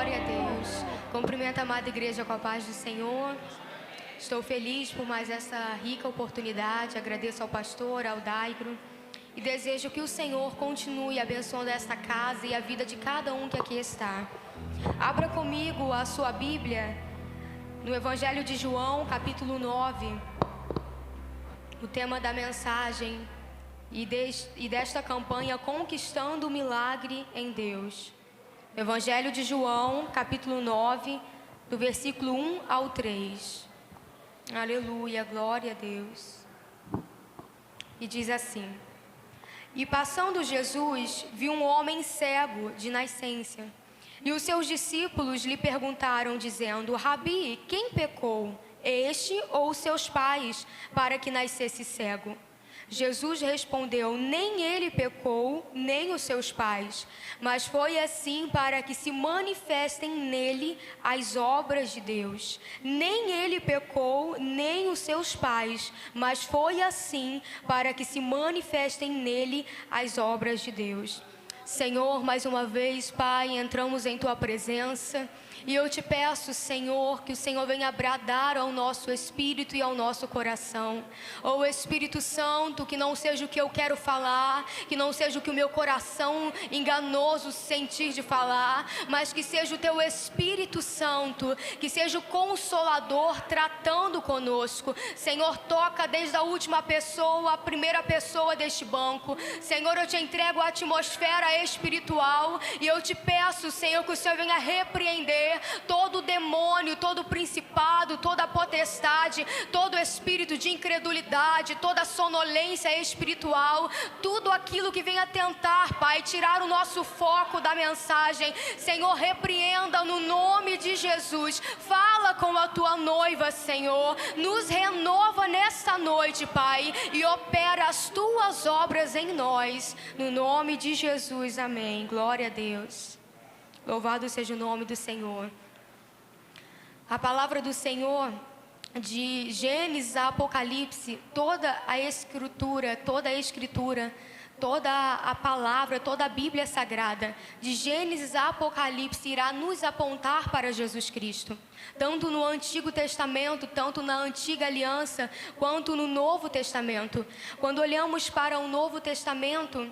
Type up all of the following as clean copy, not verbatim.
Glória a Deus. Cumprimento a amada igreja com a paz do Senhor. Estou feliz por mais essa rica oportunidade. Agradeço ao pastor, ao Daigro. E desejo que o Senhor continue abençoando esta casa e a vida de cada um que aqui está. Abra comigo a sua Bíblia no Evangelho de João, capítulo 9. O tema da mensagem e desta campanha, Conquistando o Milagre em Deus. Evangelho de João, capítulo 9, do versículo 1 ao 3. Aleluia, glória a Deus. E diz assim: E passando Jesus, viu um homem cego de nascença. E os seus discípulos lhe perguntaram, dizendo: Rabi, quem pecou, este ou seus pais, para que nascesse cego? Jesus respondeu: Nem ele pecou, nem os seus pais, mas foi assim para que se manifestem nele as obras de Deus. Nem ele pecou, nem os seus pais, mas foi assim para que se manifestem nele as obras de Deus. Senhor, mais uma vez, Pai, entramos em Tua presença. E eu te peço, Senhor, que o Senhor venha bradar ao nosso espírito e ao nosso coração. Ó Espírito Santo, que não seja o que eu quero falar, que não seja o que o meu coração enganoso sentir de falar, mas que seja o Teu Espírito Santo, que seja o Consolador tratando conosco. Senhor, toca desde a última pessoa, a primeira pessoa deste banco. Senhor, eu te entrego a atmosfera espiritual e eu te peço, Senhor, que o Senhor venha repreender todo demônio, todo principado, toda potestade, todo espírito de incredulidade, toda sonolência espiritual, tudo aquilo que venha tentar, Pai, tirar o nosso foco da mensagem. Senhor, repreenda no nome de Jesus. Fala com a Tua noiva, Senhor, nos renova nesta noite, Pai, e opera as Tuas obras em nós, no nome de Jesus, amém. Glória a Deus. Louvado seja o nome do Senhor. A palavra do Senhor, de Gênesis a Apocalipse, toda a Escritura, toda a palavra, toda a Bíblia Sagrada, de Gênesis a Apocalipse, irá nos apontar para Jesus Cristo. Tanto no Antigo Testamento, tanto na Antiga Aliança, quanto no Novo Testamento. Quando olhamos para o Novo Testamento,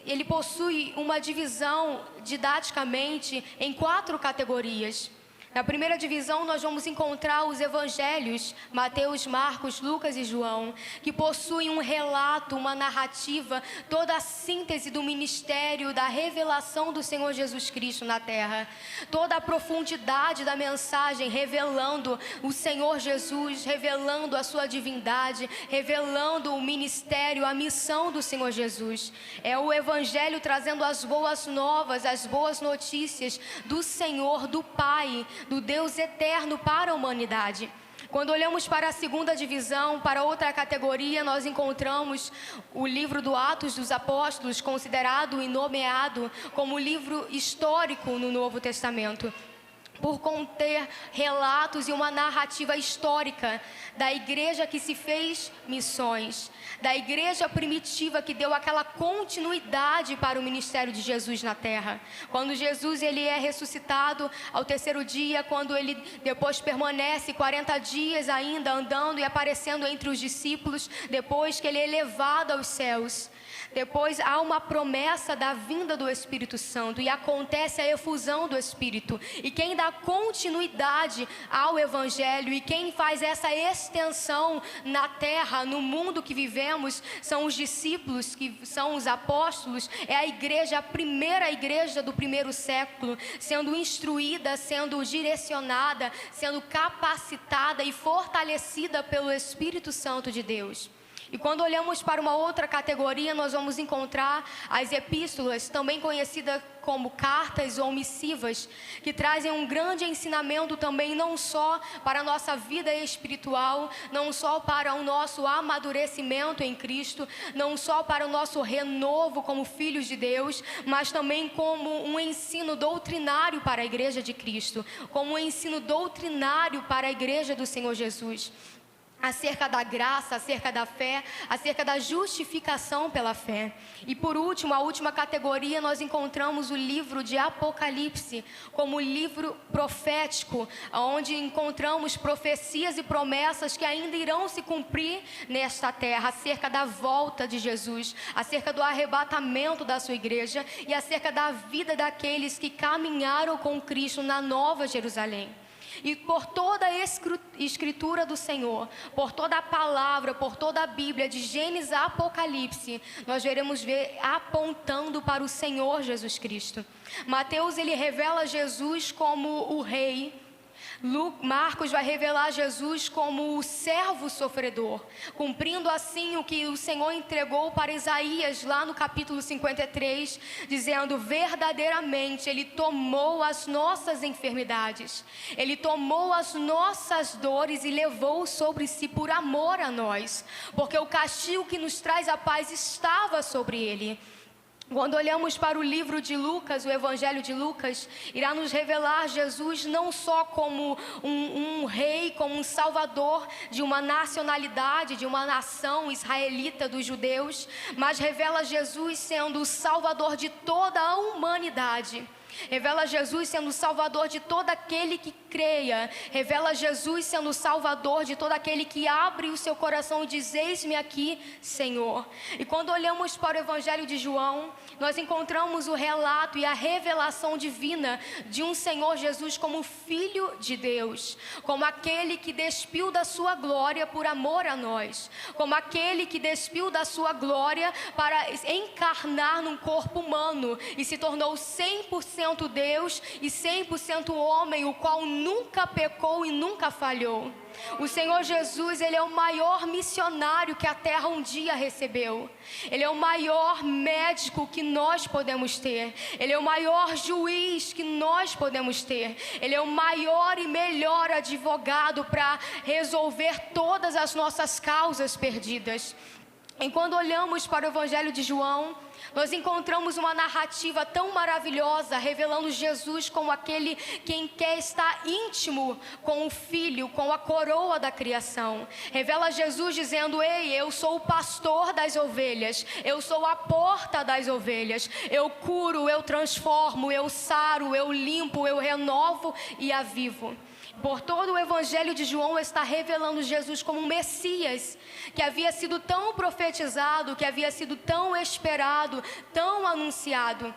ele possui uma divisão didaticamente em 4 categorias. Na primeira divisão, nós vamos encontrar os evangelhos, Mateus, Marcos, Lucas e João, que possuem um relato, uma narrativa, toda a síntese do ministério, da revelação do Senhor Jesus Cristo na terra. Toda a profundidade da mensagem, revelando o Senhor Jesus, revelando a sua divindade, revelando o ministério, a missão do Senhor Jesus. É o evangelho trazendo as boas novas, as boas notícias do Senhor, do Pai, do Deus eterno para a humanidade. Quando olhamos para a segunda divisão, para outra categoria, nós encontramos o livro do Atos dos Apóstolos, considerado e nomeado como livro histórico no Novo Testamento, por conter relatos e uma narrativa histórica da igreja que se fez missões, da igreja primitiva que deu aquela continuidade para o ministério de Jesus na terra. Quando Jesus ele é ressuscitado ao 3º dia, quando ele depois permanece 40 dias ainda andando e aparecendo entre os discípulos, depois que ele é elevado aos céus. Depois há uma promessa da vinda do Espírito Santo e acontece a efusão do Espírito. E quem dá continuidade ao Evangelho e quem faz essa extensão na terra, no mundo que vivemos, são os discípulos, que são os apóstolos. É a igreja, a primeira igreja do 1º século, sendo instruída, sendo direcionada, sendo capacitada e fortalecida pelo Espírito Santo de Deus. E quando olhamos para uma outra categoria, nós vamos encontrar as epístolas, também conhecidas como cartas ou missivas, que trazem um grande ensinamento também, não só para a nossa vida espiritual, não só para o nosso amadurecimento em Cristo, não só para o nosso renovo como filhos de Deus, mas também como um ensino doutrinário para a igreja de Cristo, como um ensino doutrinário para a igreja do Senhor Jesus. acerca da graça, acerca da fé, acerca da justificação pela fé. E por último, a última categoria, nós encontramos o livro de Apocalipse como livro profético, onde encontramos profecias e promessas que ainda irão se cumprir nesta terra, acerca da volta de Jesus, acerca do arrebatamento da sua igreja e acerca da vida daqueles que caminharam com Cristo na Nova Jerusalém. E por toda a escritura do Senhor, por toda a palavra, por toda a Bíblia, de Gênesis a Apocalipse, nós veremos apontando para o Senhor Jesus Cristo. Mateus, ele revela Jesus como o rei. Marcos vai revelar Jesus como o servo sofredor, cumprindo assim o que o Senhor entregou para Isaías lá no capítulo 53, dizendo: verdadeiramente Ele tomou as nossas enfermidades, Ele tomou as nossas dores e levou sobre si por amor a nós, porque o castigo que nos traz a paz estava sobre Ele. Quando olhamos para o livro de Lucas, o Evangelho de Lucas, irá nos revelar Jesus não só como um rei, como um salvador de uma nacionalidade, de uma nação israelita dos judeus, mas revela Jesus sendo o salvador de toda a humanidade. Revela Jesus sendo o salvador de todo aquele que creia. Revela Jesus sendo o salvador de todo aquele que abre o seu coração e diz: eis-me aqui, Senhor. E quando olhamos para o Evangelho de João, nós encontramos o relato e a revelação divina de um Senhor Jesus como Filho de Deus, como aquele que despiu da sua glória por amor a nós, como aquele que despiu da sua glória para encarnar num corpo humano e se tornou 100% Deus e 100% homem, o qual nunca pecou e nunca falhou. O Senhor Jesus, Ele é o maior missionário que a terra um dia recebeu. Ele é o maior médico que nós podemos ter. Ele é o maior juiz que nós podemos ter. Ele é o maior e melhor advogado para resolver todas as nossas causas perdidas. E quando olhamos para o Evangelho de João, nós encontramos uma narrativa tão maravilhosa, revelando Jesus como aquele quem quer estar íntimo com o Filho, com a coroa da criação. Revela Jesus dizendo: ei, eu sou o pastor das ovelhas, eu sou a porta das ovelhas, eu curo, eu transformo, eu saro, eu limpo, eu renovo e avivo. Por todo o Evangelho de João está revelando Jesus como um Messias, que havia sido tão profetizado, que havia sido tão esperado, tão anunciado.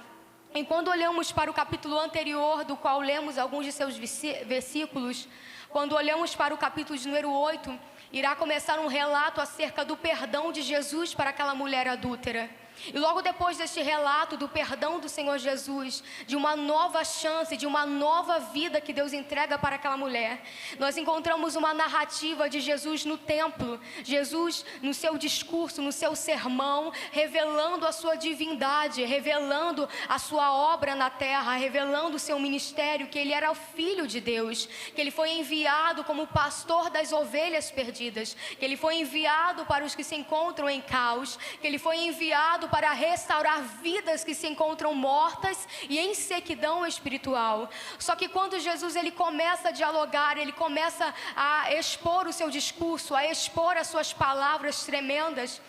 E quando olhamos para o capítulo anterior, do qual lemos alguns de seus versículos, quando olhamos para o capítulo de número 8, irá começar um relato acerca do perdão de Jesus para aquela mulher adúltera. E logo depois deste relato do perdão do Senhor Jesus, de uma nova chance, de uma nova vida que Deus entrega para aquela mulher, nós encontramos uma narrativa de Jesus no templo, Jesus no seu discurso, no seu sermão, revelando a sua divindade, revelando a sua obra na terra, revelando o seu ministério, que ele era o Filho de Deus, que ele foi enviado como pastor das ovelhas perdidas, que ele foi enviado para os que se encontram em caos, que ele foi enviado para restaurar vidas que se encontram mortas e em sequidão espiritual. Só que quando Jesus ele começa a dialogar, ele começa a expor o seu discurso, a expor as suas palavras tremendas,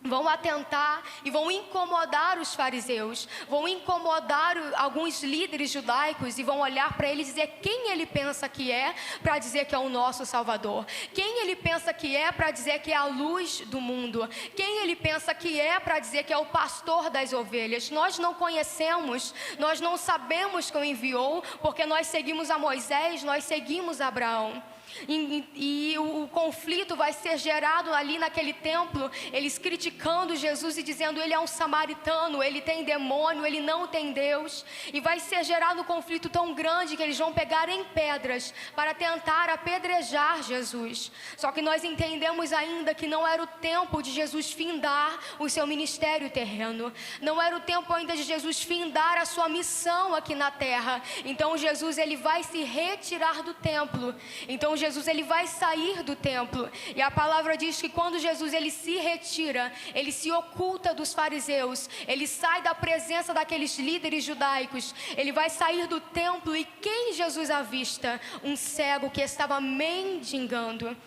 vão atentar e vão incomodar os fariseus, vão incomodar alguns líderes judaicos e vão olhar para ele e dizer quem ele pensa que é para dizer que é o nosso Salvador, quem ele pensa que é para dizer que é a luz do mundo, quem ele pensa que é para dizer que é o pastor das ovelhas. Nós não conhecemos, nós não sabemos quem o enviou, porque nós seguimos a Moisés, nós seguimos a Abraão. E o conflito vai ser gerado ali naquele templo, eles criticando Jesus e dizendo: ele é um samaritano, ele tem demônio, ele não tem Deus. E vai ser gerado um conflito tão grande que eles vão pegar em pedras para tentar apedrejar Jesus. Só que nós entendemos ainda que não era o tempo de Jesus findar o seu ministério terreno, não era o tempo ainda de Jesus findar a sua missão aqui na terra. Então Jesus ele vai se retirar do templo. Então Jesus ele vai sair do templo, e a palavra diz que quando Jesus ele se retira, ele se oculta dos fariseus, ele sai da presença daqueles líderes judaicos, ele vai sair do templo, e quem Jesus avista? Um cego que estava mendigando.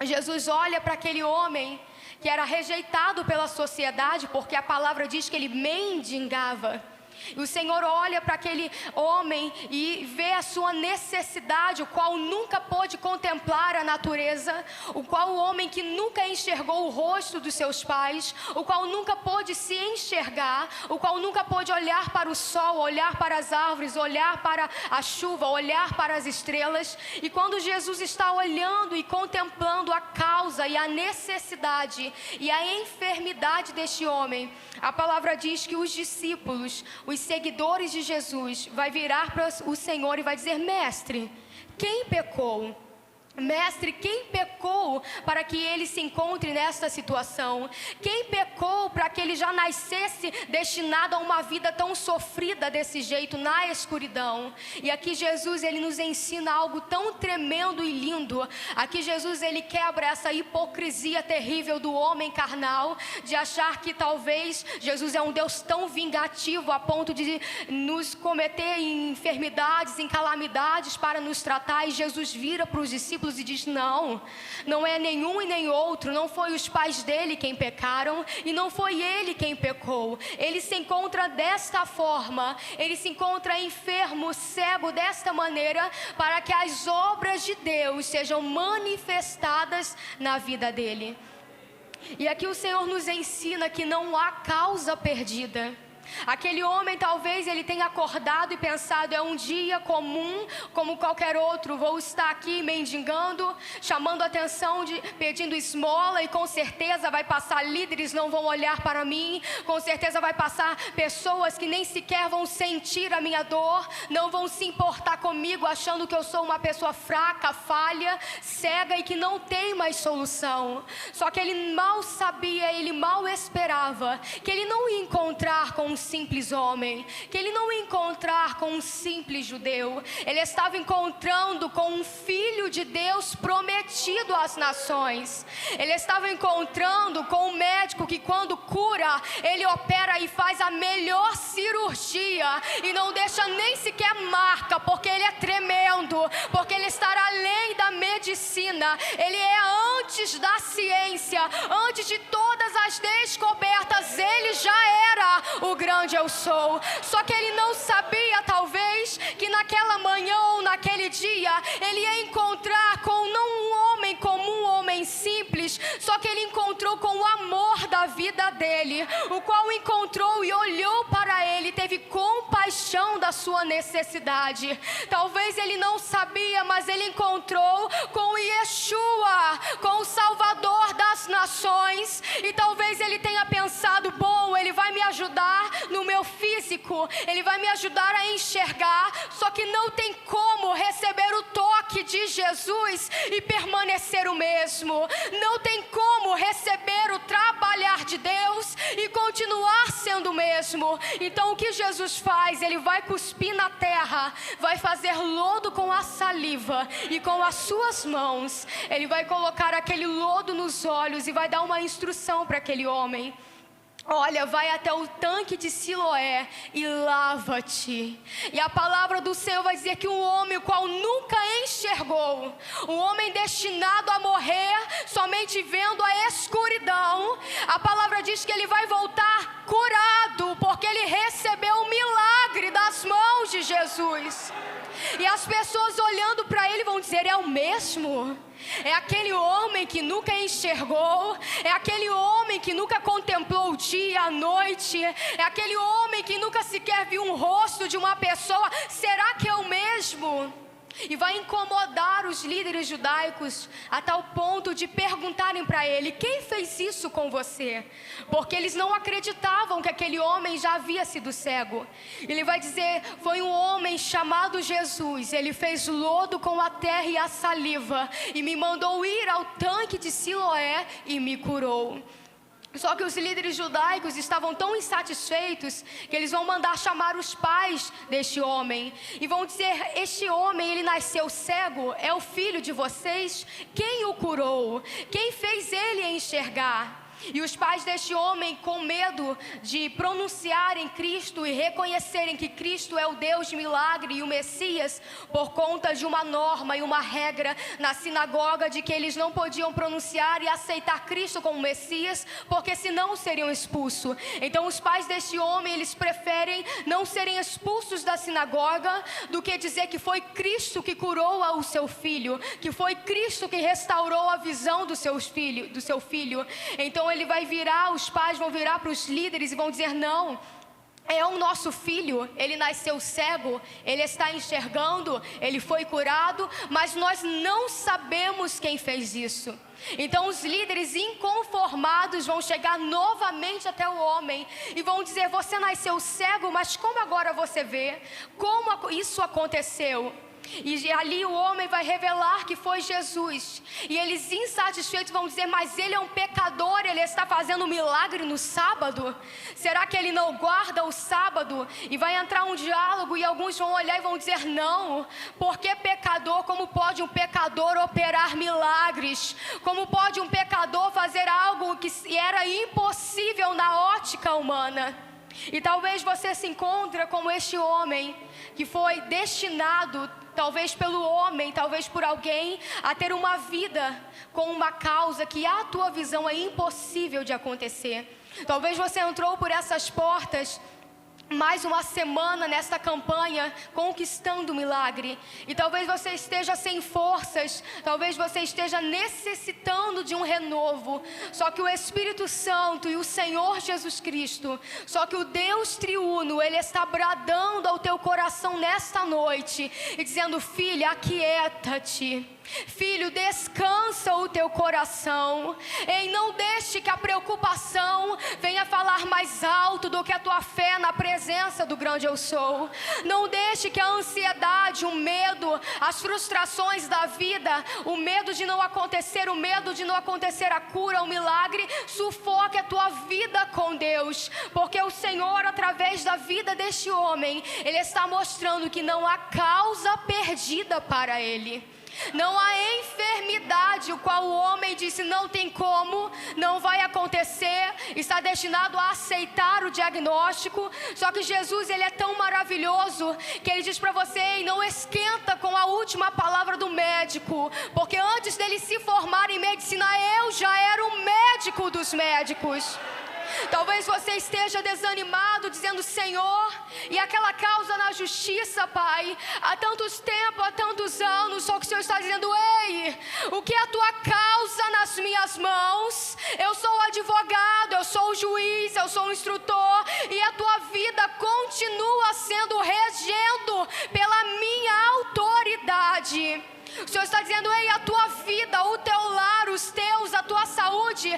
Jesus olha para aquele homem que era rejeitado pela sociedade, porque a palavra diz que ele mendigava. E o Senhor olha para aquele homem e vê a sua necessidade, o qual nunca pôde contemplar a natureza, o qual o homem que nunca enxergou o rosto dos seus pais, o qual nunca pôde se enxergar, o qual nunca pôde olhar para o sol, olhar para as árvores, olhar para a chuva, olhar para as estrelas. E quando Jesus está olhando e contemplando a causa e a necessidade e a enfermidade deste homem, a palavra diz que os discípulos, os seguidores de Jesus, vai virar para o Senhor e vai dizer: mestre, quem pecou? Mestre, quem pecou para que ele se encontre nesta situação? Quem pecou para que ele já nascesse destinado a uma vida tão sofrida desse jeito, na escuridão? E aqui Jesus, ele nos ensina algo tão tremendo e lindo. Aqui Jesus, ele quebra essa hipocrisia terrível do homem carnal, de achar que talvez Jesus é um Deus tão vingativo a ponto de nos cometer em enfermidades, em calamidades para nos tratar. E Jesus vira para os discípulos e diz: não, não é nenhum e nem outro, não foi os pais dele quem pecaram e não foi ele quem pecou. Ele se encontra desta forma, ele se encontra enfermo, cego desta maneira, para que as obras de Deus sejam manifestadas na vida dele. E aqui o Senhor nos ensina que não há causa perdida. Aquele homem, talvez ele tenha acordado e pensado: é um dia comum como qualquer outro, vou estar aqui mendigando, chamando atenção, pedindo esmola, e com certeza vai passar líderes, não vão olhar para mim, com certeza vai passar pessoas que nem sequer vão sentir a minha dor, não vão se importar comigo, achando que eu sou uma pessoa fraca, falha, cega e que não tem mais solução. Só que ele mal sabia, ele mal esperava que ele não ia encontrar com um simples homem, que ele não ia encontrar com um simples judeu. Ele estava encontrando com um filho de Deus prometido às nações. Ele estava encontrando com um médico que, quando cura, ele opera e faz a melhor cirurgia e não deixa nem sequer marca, porque ele é tremendo, porque ele está além da medicina, ele é antes da ciência, antes de todas as descobertas, ele já era o grande eu sou. Só que ele não sabia, talvez, que naquela manhã ou naquele dia ele ia encontrar com não um homem comum, um homem simples, só que ele encontrou com o amor da vida dele, o qual encontrou e olhou para ele, teve compaixão da sua necessidade. Talvez ele não sabia, mas ele encontrou com o Yeshua, com o Salvador das nações, e talvez ele tenha pensado: bom, ele vai me ajudar no meu físico, ele vai me ajudar a enxergar, só que não tem como receber o toque de Jesus e permanecer o mesmo, não tem como receber o trabalhar de Deus e continuar sendo o mesmo. Então o que Jesus faz? Ele vai cuspir na terra, vai fazer lodo com a saliva e com as suas mãos ele vai colocar aquele lodo nos olhos e vai dar uma instrução para aquele homem: olha, vai até o tanque de Siloé e lava-te. E a palavra do Senhor vai dizer que um homem o qual nunca enxergou, um homem destinado a morrer somente vendo a escuridão, a palavra diz que ele vai voltar curado, porque ele recebeu o milagre das mãos de Jesus. E as pessoas olhando para ele vão dizer: é o mesmo? É aquele homem que nunca enxergou, é aquele homem que nunca contemplou o dia, a noite, é aquele homem que nunca sequer viu um rosto de uma pessoa. Será que é o mesmo? E vai incomodar os líderes judaicos a tal ponto de perguntarem para ele: quem fez isso com você? Porque eles não acreditavam que aquele homem já havia sido cego. Ele vai dizer: foi um homem chamado Jesus, ele fez lodo com a terra e a saliva e me mandou ir ao tanque de Siloé e me curou. Só que os líderes judaicos estavam tão insatisfeitos que eles vão mandar chamar os pais deste homem e vão dizer: este homem, ele nasceu cego, é o filho de vocês? Quem o curou? Quem fez ele enxergar? E os pais deste homem, com medo de pronunciarem Cristo e reconhecerem que Cristo é o Deus de milagre e o Messias, por conta de uma norma e uma regra na sinagoga de que eles não podiam pronunciar e aceitar Cristo como Messias, porque senão seriam expulsos. Então os pais deste homem, eles preferem não serem expulsos da sinagoga do que dizer que foi Cristo que curou o seu filho, que foi Cristo que restaurou a visão do seu filho. Então os pais vão virar para os líderes e vão dizer: não, é o nosso filho, ele nasceu cego, ele está enxergando, ele foi curado, mas nós não sabemos quem fez isso. Então os líderes inconformados vão chegar novamente até o homem e vão dizer: você nasceu cego, mas como agora você vê? Como isso aconteceu? E ali o homem vai revelar que foi Jesus. E eles, insatisfeitos, vão dizer: mas ele é um pecador, ele está fazendo um milagre no sábado? Será que ele não guarda o sábado? E vai entrar um diálogo e alguns vão olhar e vão dizer: não, porque pecador? Como pode um pecador operar milagres? Como pode um pecador fazer algo que era impossível na ótica humana? E talvez você se encontre como este homem que foi destinado, talvez pelo homem, talvez por alguém, a ter uma vida com uma causa que à tua visão é impossível de acontecer. Talvez você entrou por essas portas mais uma semana nesta campanha conquistando o milagre, e talvez você esteja sem forças, talvez você esteja necessitando de um renovo. Só que o Espírito Santo e o Senhor Jesus Cristo, só que o Deus triuno, Ele está bradando ao teu coração nesta noite e dizendo: filha, aquieta-te. Filho, descansa o teu coração. Ei, não deixe que a preocupação venha falar mais alto do que a tua fé na presença do grande eu sou. Não deixe que a ansiedade, o medo, as frustrações da vida, o medo de não acontecer, o medo de não acontecer a cura, o milagre, sufoque a tua vida com Deus. Porque o Senhor, através da vida deste homem, Ele está mostrando que não há causa perdida para Ele. Não há enfermidade o qual o homem disse: não tem como, não vai acontecer, está destinado a aceitar o diagnóstico. Só que Jesus, Ele é tão maravilhoso que Ele diz para você: ei, não esquenta com a última palavra do médico, porque antes dele se formar em medicina, eu já era o médico dos médicos. Talvez você esteja desanimado, dizendo: Senhor, e aquela causa na justiça, Pai, há tantos tempos, há tantos anos. Só que o Senhor está dizendo: ei, o que é a tua causa nas minhas mãos? Eu sou o advogado, eu sou o juiz, eu sou o instrutor, e a tua vida continua sendo regendo pela minha autoridade. O Senhor está dizendo: ei, a tua vida, o teu lar, os teus, a tua saúde,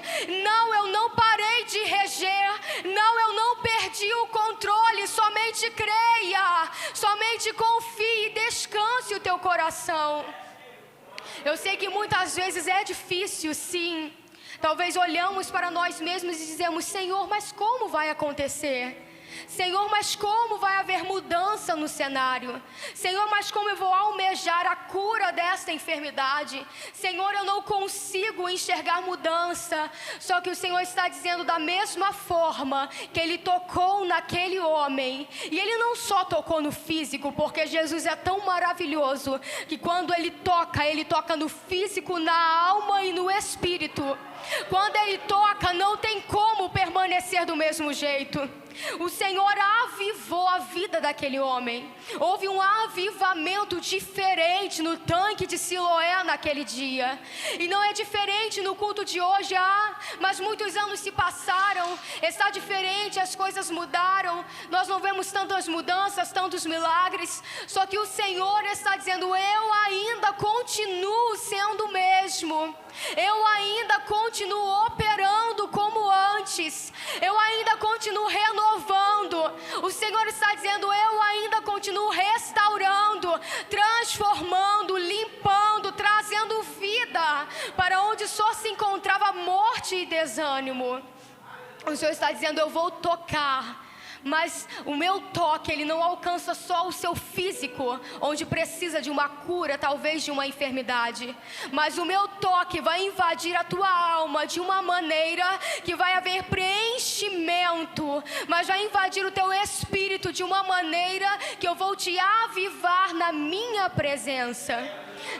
não, eu não parei de reger, não, eu não perdi o controle. Somente creia, somente confie e descanse o teu coração. Eu sei que muitas vezes é difícil, sim. Talvez olhamos para nós mesmos e dizemos: Senhor, mas como vai acontecer? Senhor, mas como vai haver mudança no cenário? Senhor, mas como eu vou almejar a cura desta enfermidade? Senhor, eu não consigo enxergar mudança. Só que o Senhor está dizendo: da mesma forma que Ele tocou naquele homem, e Ele não só tocou no físico, porque Jesus é tão maravilhoso que quando Ele toca no físico, na alma e no espírito. Quando Ele toca, não tem como permanecer do mesmo jeito. O Senhor avivou a vida daquele homem. Houve um avivamento diferente no tanque de Siloé naquele dia. E não é diferente no culto de hoje. Mas muitos anos se passaram, está diferente, as coisas mudaram. Nós não vemos tantas mudanças, tantos milagres. Só que o Senhor está dizendo: eu ainda continuo sendo o mesmo. Eu ainda continuo operando como antes. Eu ainda continuo renovando. O Senhor está dizendo: eu ainda continuo restaurando, transformando, limpando, trazendo vida para onde só se encontrava morte e desânimo. O Senhor está dizendo: eu vou tocar, Mas o meu toque, ele não alcança só o seu físico, onde precisa de uma cura, talvez de uma enfermidade. Mas o meu toque vai invadir a tua alma de uma maneira que vai haver preenchimento. Mas vai invadir o teu espírito de uma maneira que eu vou te avivar na minha presença.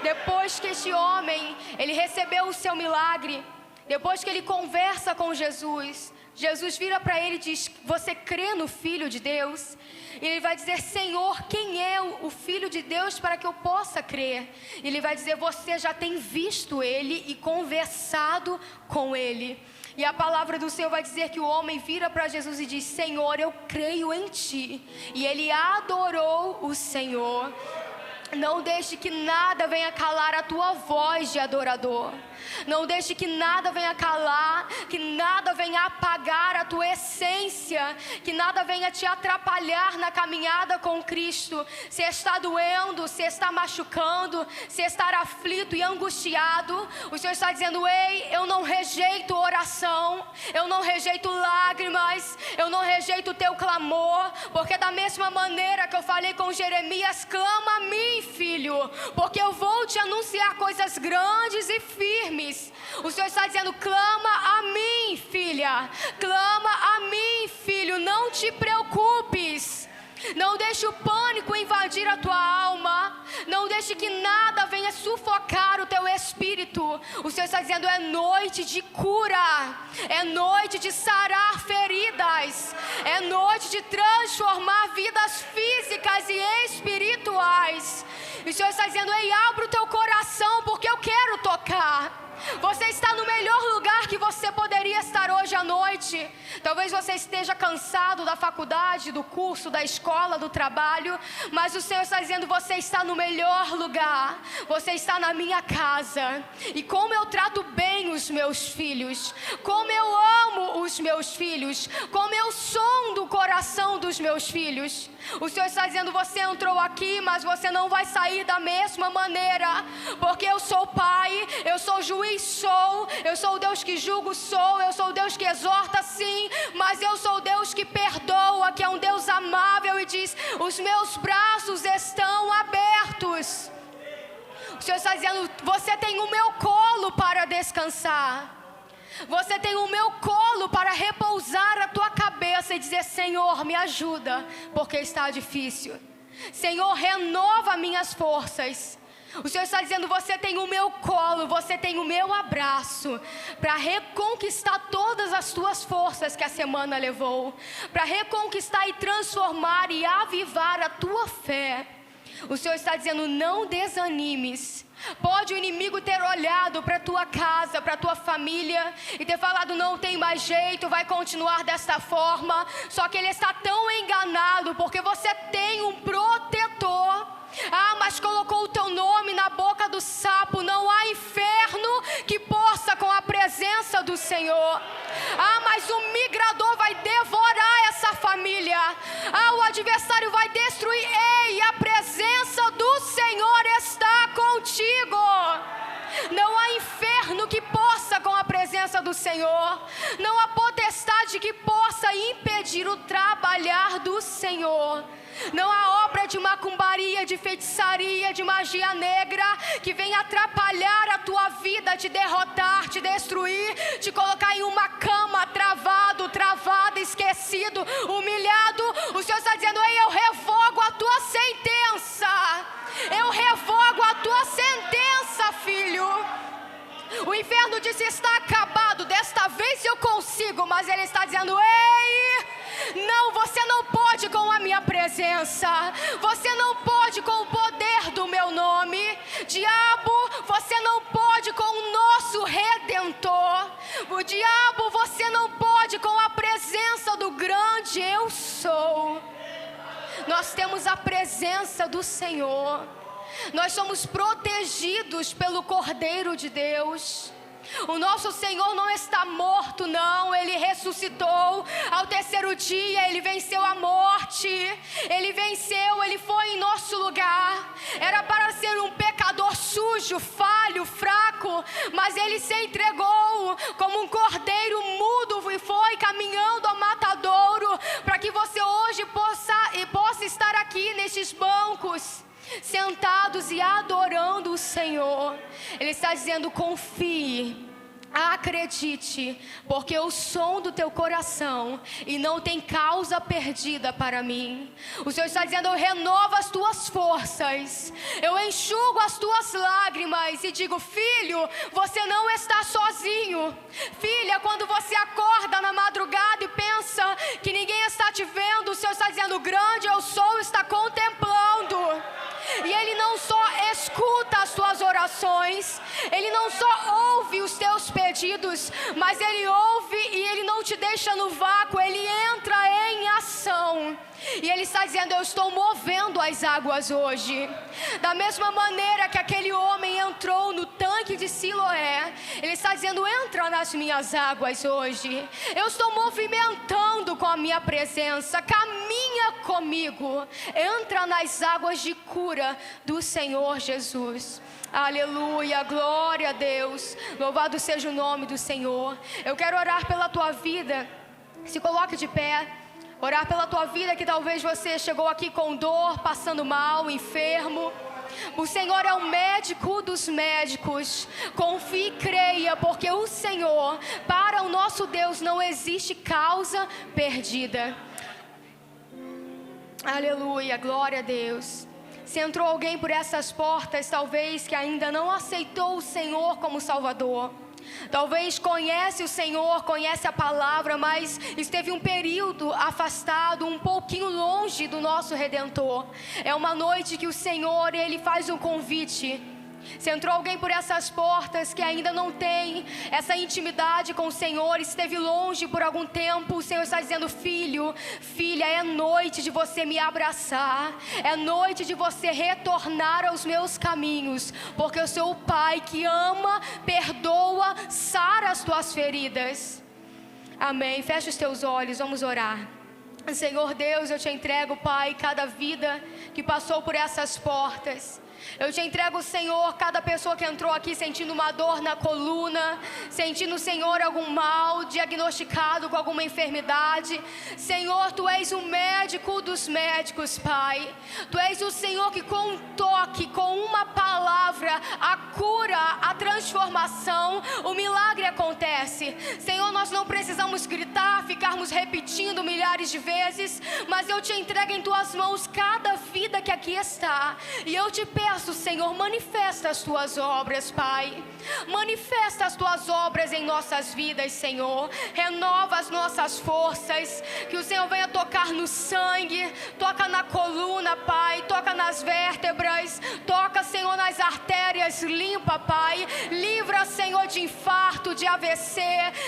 Depois que este homem, ele recebeu o seu milagre, depois que ele conversa com Jesus, Jesus vira para ele e diz: você crê no Filho de Deus? E ele vai dizer: Senhor, quem é o Filho de Deus para que eu possa crer? E ele vai dizer: você já tem visto ele e conversado com ele. E a palavra do Senhor vai dizer que o homem vira para Jesus e diz: Senhor, eu creio em ti. E ele adorou o Senhor. Não deixe que nada venha calar a tua voz de adorador. Não deixe que nada venha calar, que nada venha apagar a tua essência, que nada venha te atrapalhar na caminhada com Cristo. Se está doendo, se está machucando, se está aflito e angustiado, o Senhor está dizendo: ei, eu não rejeito oração, eu não rejeito lágrimas, eu não rejeito o teu clamor, porque da mesma maneira que eu falei com Jeremias: clama a mim, filho, porque eu vou te anunciar coisas grandes e firmes. O Senhor está dizendo: clama a mim, filha, clama a mim, filho, não te preocupes. Não deixe o pânico invadir a tua alma. Não deixe que nada venha sufocar o teu espírito. O Senhor está dizendo: é noite de cura, é noite de sarar feridas, é noite de transformar vidas físicas e espirituais. E o Senhor está dizendo: ei, abra o teu coração, porque eu quero tocar. Você está no melhor lugar que você poderia estar hoje à noite. Talvez você esteja cansado da faculdade, do curso, da escola, do trabalho, mas o Senhor está dizendo: você está no melhor lugar. Você está na minha casa. E como eu trato bem os meus filhos, como eu amo os meus filhos, como eu sondo o coração dos meus filhos. O Senhor está dizendo: você entrou aqui, mas você não vai sair da mesma maneira, porque eu sou pai, eu sou juiz, eu sou o Deus que julgo, eu sou o Deus que exorta, sim, mas eu sou o Deus que perdoa, que é um Deus amável e diz: os meus braços estão abertos. O Senhor está dizendo: você tem o meu colo para descansar. Você tem o meu colo para repousar a tua cabeça e dizer: Senhor, me ajuda, porque está difícil. Senhor, renova minhas forças. O Senhor está dizendo: você tem o meu colo, você tem o meu abraço, para reconquistar todas as tuas forças que a semana levou, para reconquistar e transformar e avivar a tua fé. O Senhor está dizendo: não desanimes. Pode o inimigo ter olhado para a tua casa, para a tua família e ter falado: não tem mais jeito, vai continuar desta forma. Só que ele está tão enganado, porque você tem um protetor. Mas colocou o teu nome na boca do sapo. Não há inferno que possa com a presença do Senhor. Mas o migrador vai devorar essa família. O adversário vai destruir. Ei, a presença do Senhor está contigo. Não há inferno que possa com a presença do Senhor. Não há potestade que possa impedir o trabalhar do Senhor. Não há obra de macumbaria, de feitiçaria, de magia negra que venha atrapalhar a tua vida, te derrotar, te destruir, te colocar em uma cama travado, esquecido, humilhado. O Senhor está dizendo: ei, eu revogo a tua sentença. Eu revogo a tua sentença, filho. O inferno disse: está acabado, desta vez eu consigo. Mas ele está dizendo: ei, não, você não pode com a minha presença. Você não pode com o poder do meu nome. Diabo, você não pode com o nosso Redentor. O diabo, você não pode com a presença do grande eu sou. Nós temos a presença do Senhor. Nós somos protegidos pelo Cordeiro de Deus. O nosso Senhor não está morto, não. Ele ressuscitou ao terceiro dia. Ele venceu a morte. Ele venceu, ele foi em nosso lugar. Era para ser um pecador sujo, falho, fraco, mas ele se entregou como um cordeiro mudo e foi caminhando ao matadouro, para que você sentados e adorando o Senhor. Ele está dizendo: confie, acredite, porque eu som do teu coração e não tem causa perdida para mim. O Senhor está dizendo: eu renovo as tuas forças, eu enxugo as tuas lágrimas e digo: filho, você não está sozinho. Filha, quando você acorda na madrugada e pensa que ninguém está te vendo, o Senhor está dizendo: grande eu sou, está contemplando. E Ele não só escuta as tuas orações, Ele não só ouve os teus pedidos, mas Ele ouve e Ele não te deixa no vácuo, Ele entra em ação. E Ele está dizendo: eu estou movendo as águas hoje. Da mesma maneira que aquele homem entrou no tanque de Siloé, Ele está dizendo: entra nas minhas águas hoje. Eu estou movimentando com a minha presença, caminha comigo, entra nas águas de cura do Senhor Jesus. Aleluia, glória a Deus, louvado seja o nome do Senhor. Eu quero orar pela tua vida. Se coloque de pé. Orar pela tua vida, que talvez você chegou aqui com dor, passando mal, enfermo. O Senhor é o médico dos médicos. Confie e creia, porque o Senhor, para o nosso Deus, não existe causa perdida. Aleluia, glória a Deus. Se entrou alguém por essas portas, talvez que ainda não aceitou o Senhor como Salvador. Talvez conhece o Senhor, conhece a palavra, mas esteve um período afastado, um pouquinho longe do nosso Redentor. É uma noite que o Senhor, Ele faz um convite. Se entrou alguém por essas portas que ainda não tem essa intimidade com o Senhor, esteve longe por algum tempo, o Senhor está dizendo: filho, filha, é noite de você me abraçar, é noite de você retornar aos meus caminhos, porque eu sou o Pai que ama, perdoa, sara as tuas feridas. Amém. Fecha os teus olhos, vamos orar. Senhor Deus, eu te entrego, Pai, cada vida que passou por essas portas. Eu te entrego, Senhor, cada pessoa que entrou aqui sentindo uma dor na coluna, sentindo, Senhor, algum mal, diagnosticado com alguma enfermidade. Senhor, Tu és o médico dos médicos, Pai. Tu és o Senhor que com um toque, com uma palavra, a cura, a transformação, o milagre acontece. Senhor, nós não precisamos gritar, ficarmos repetindo milhares de vezes, mas eu te entrego em Tuas mãos cada vida que aqui está. E eu te peço, Senhor, manifesta as Tuas obras, Pai. Manifesta as Tuas obras em nossas vidas, Senhor. Renova as nossas forças. Que o Senhor venha tocar no sangue, toca na coluna, Pai, toca nas vértebras, toca, Senhor, nas artérias, limpa, Pai. Livra, Senhor, de infarto, de AVC.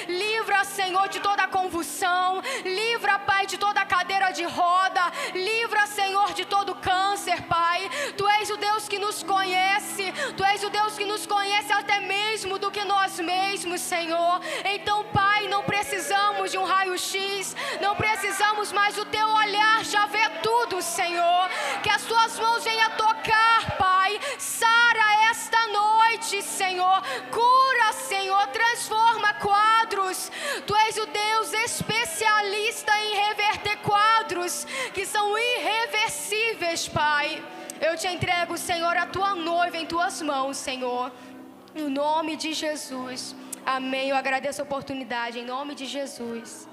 Livra, Senhor, de toda convulsão. Livra, Pai, de toda cadeira de roda. Livra, Senhor, de todo câncer, Pai. Tu és o Deus que nos conhece. Tu és o Deus que nos conhece até mesmo do que nós mesmos, Senhor. Então, Pai, não precisamos de um raio-x, não precisamos mais do Teu olhar, já vê tudo, Senhor. Que as Tuas mãos venham tocar, Pai. Sara esta noite, Senhor. Cura, Senhor. Transforma quadros. Tu és o Deus especialista em reverter quadros que são irreversíveis, Pai. Eu te entrego, Senhor, a Tua noiva em Tuas mãos, Senhor. No nome de Jesus. Amém. Eu agradeço a oportunidade, em nome de Jesus.